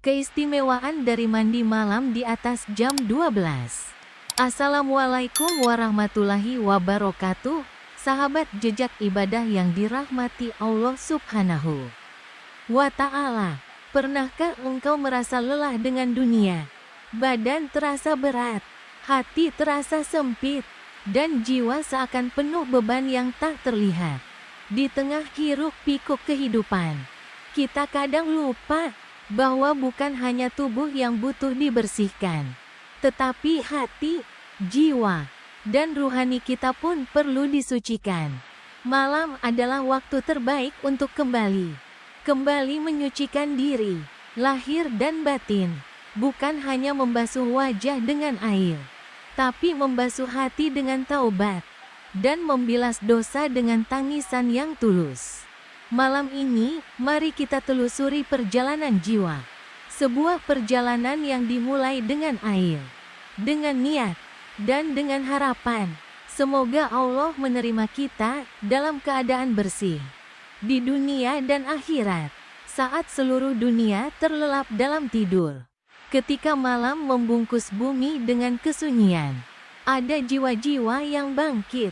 Keistimewaan dari mandi malam di atas jam 12. Assalamualaikum warahmatullahi wabarakatuh, sahabat jejak ibadah yang dirahmati Allah Subhanahu wa Ta'ala. Pernahkah engkau merasa lelah dengan dunia? Badan terasa berat, hati terasa sempit, dan jiwa seakan penuh beban yang tak terlihat. Di tengah hiruk-pikuk kehidupan, kita kadang lupa bahwa bukan hanya tubuh yang butuh dibersihkan, tetapi hati, jiwa, dan rohani kita pun perlu disucikan. Malam adalah waktu terbaik untuk kembali menyucikan diri, lahir dan batin. Bukan hanya membasuh wajah dengan air, tapi membasuh hati dengan taubat, dan membilas dosa dengan tangisan yang tulus. Malam ini, mari kita telusuri perjalanan jiwa. Sebuah perjalanan yang dimulai dengan air, dengan niat, dan dengan harapan. Semoga Allah menerima kita dalam keadaan bersih di dunia dan akhirat. Saat seluruh dunia terlelap dalam tidur, ketika malam membungkus bumi dengan kesunyian, ada jiwa-jiwa yang bangkit,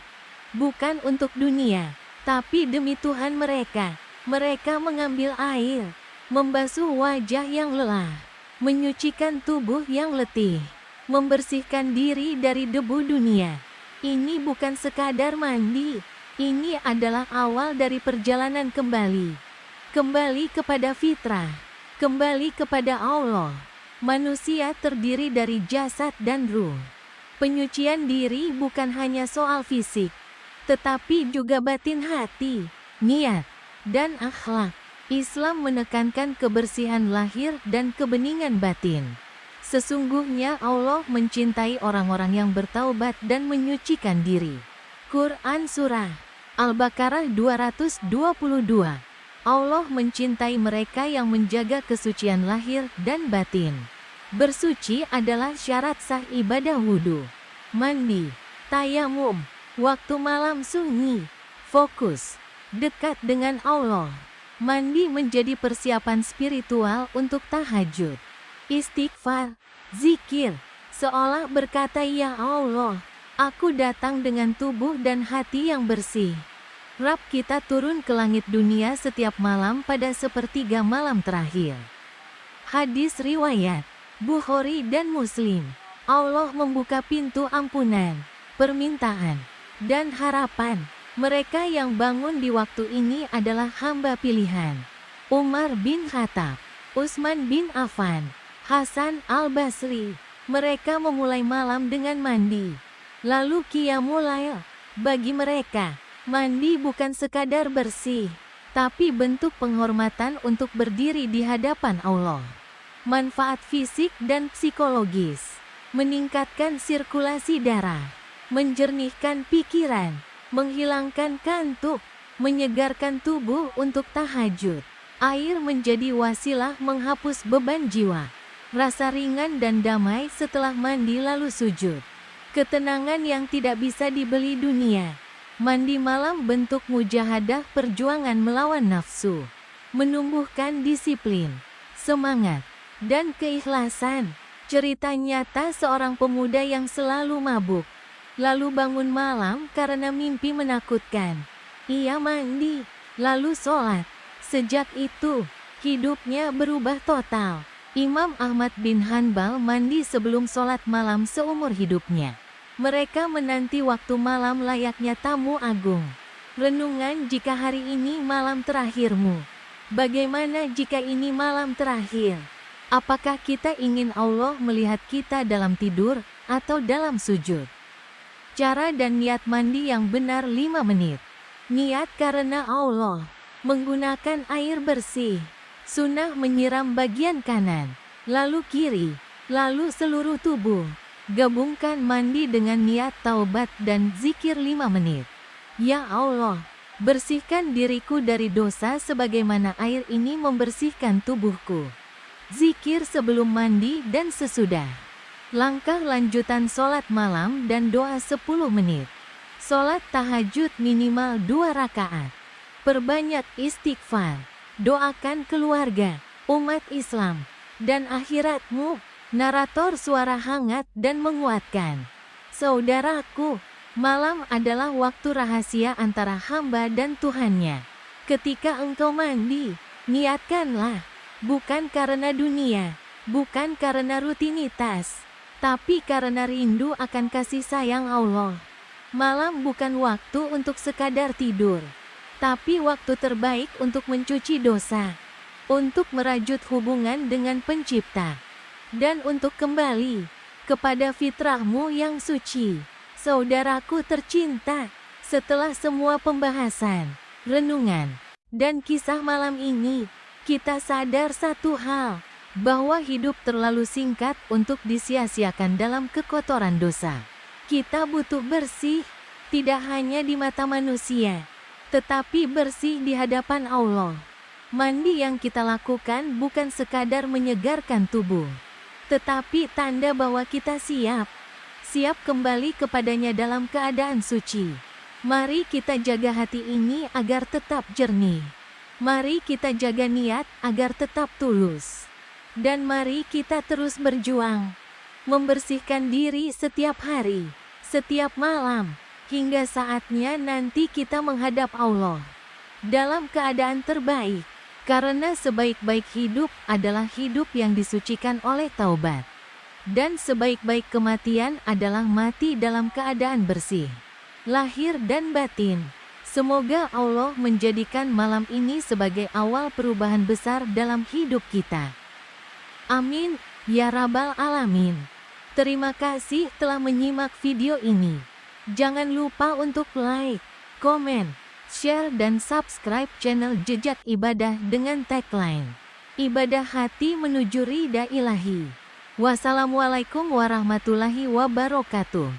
bukan untuk dunia, tapi demi Tuhan mereka. Mereka mengambil air, membasuh wajah yang lelah, menyucikan tubuh yang letih, membersihkan diri dari debu dunia. Ini bukan sekadar mandi, ini adalah awal dari perjalanan kembali kepada fitrah, kembali kepada Allah. Manusia terdiri dari jasad dan ruh. Penyucian diri bukan hanya soal fisik, tetapi juga batin hati, niat, dan akhlak. Islam menekankan kebersihan lahir dan kebeningan batin. Sesungguhnya Allah mencintai orang-orang yang bertaubat dan menyucikan diri. Quran Surah Al-Baqarah 222. Allah mencintai mereka yang menjaga kesucian lahir dan batin. Bersuci adalah syarat sah ibadah wudhu, mandi, tayamum, waktu malam sunyi, fokus, dekat dengan Allah. Mandi menjadi persiapan spiritual untuk tahajud, istighfar, zikir, seolah berkata, "Ya Allah, aku datang dengan tubuh dan hati yang bersih." Rabb kita turun ke langit dunia setiap malam pada sepertiga malam terakhir. Hadis riwayat Bukhari dan Muslim. Allah membuka pintu ampunan, permintaan, dan harapan. Mereka yang bangun di waktu ini adalah hamba pilihan. Umar bin Khattab, Utsman bin Affan, Hasan al-Basri. Mereka memulai malam dengan mandi, lalu qiyamul lail. Bagi mereka, mandi bukan sekadar bersih, tapi bentuk penghormatan untuk berdiri di hadapan Allah. Manfaat fisik dan psikologis: meningkatkan sirkulasi darah, menjernihkan pikiran, menghilangkan kantuk, menyegarkan tubuh untuk tahajud. Air menjadi wasilah menghapus beban jiwa, rasa ringan dan damai setelah mandi lalu sujud. Ketenangan yang tidak bisa dibeli dunia. Mandi malam bentuk mujahadah perjuangan melawan nafsu, menumbuhkan disiplin, semangat, dan keikhlasan. Cerita nyata seorang pemuda yang selalu mabuk, lalu bangun malam karena mimpi menakutkan. Ia mandi, lalu sholat. Sejak itu, hidupnya berubah total. Imam Ahmad bin Hanbal mandi sebelum sholat malam seumur hidupnya. Mereka menanti waktu malam layaknya tamu agung. Renungan: jika hari ini malam terakhirmu, bagaimana jika ini malam terakhir? Apakah kita ingin Allah melihat kita dalam tidur atau dalam sujud? Cara dan niat mandi yang benar 5 menit. Niat karena Allah. Menggunakan air bersih. Sunnah menyiram bagian kanan, lalu kiri, lalu seluruh tubuh. Gabungkan mandi dengan niat taubat dan zikir 5 menit. Ya Allah, bersihkan diriku dari dosa sebagaimana air ini membersihkan tubuhku. Zikir sebelum mandi dan sesudah. Langkah lanjutan sholat malam dan doa 10 menit. Sholat tahajud minimal 2 rakaat. Perbanyak istighfar. Doakan keluarga, umat Islam, dan akhiratmu. Narator suara hangat dan menguatkan. Saudaraku, malam adalah waktu rahasia antara hamba dan Tuhannya. Ketika engkau mandi, niatkanlah, bukan karena dunia, bukan karena rutinitas, tapi karena rindu akan kasih sayang Allah. Malam bukan waktu untuk sekadar tidur, tapi waktu terbaik untuk mencuci dosa, untuk merajut hubungan dengan Pencipta, dan untuk kembali kepada fitrahmu yang suci. Saudaraku tercinta, setelah semua pembahasan, renungan, dan kisah malam ini, kita sadar satu hal, bahwa hidup terlalu singkat untuk disia-siakan dalam kekotoran dosa. Kita butuh bersih, tidak hanya di mata manusia, tetapi bersih di hadapan Allah. Mandi yang kita lakukan bukan sekadar menyegarkan tubuh, tetapi tanda bahwa kita siap kembali kepadanya dalam keadaan suci. Mari kita jaga hati ini agar tetap jernih. Mari kita jaga niat agar tetap tulus. Dan mari kita terus berjuang, membersihkan diri setiap hari, setiap malam, hingga saatnya nanti kita menghadap Allah dalam keadaan terbaik. Karena sebaik-baik hidup adalah hidup yang disucikan oleh taubat. Dan sebaik-baik kematian adalah mati dalam keadaan bersih, lahir dan batin. Semoga Allah menjadikan malam ini sebagai awal perubahan besar dalam hidup kita. Amin, ya Rabbal Alamin. Terima kasih telah menyimak video ini. Jangan lupa untuk like, komen, share dan subscribe channel Jejak Ibadah dengan tagline Ibadah Hati Menuju Ridha Ilahi. Wassalamualaikum warahmatullahi wabarakatuh.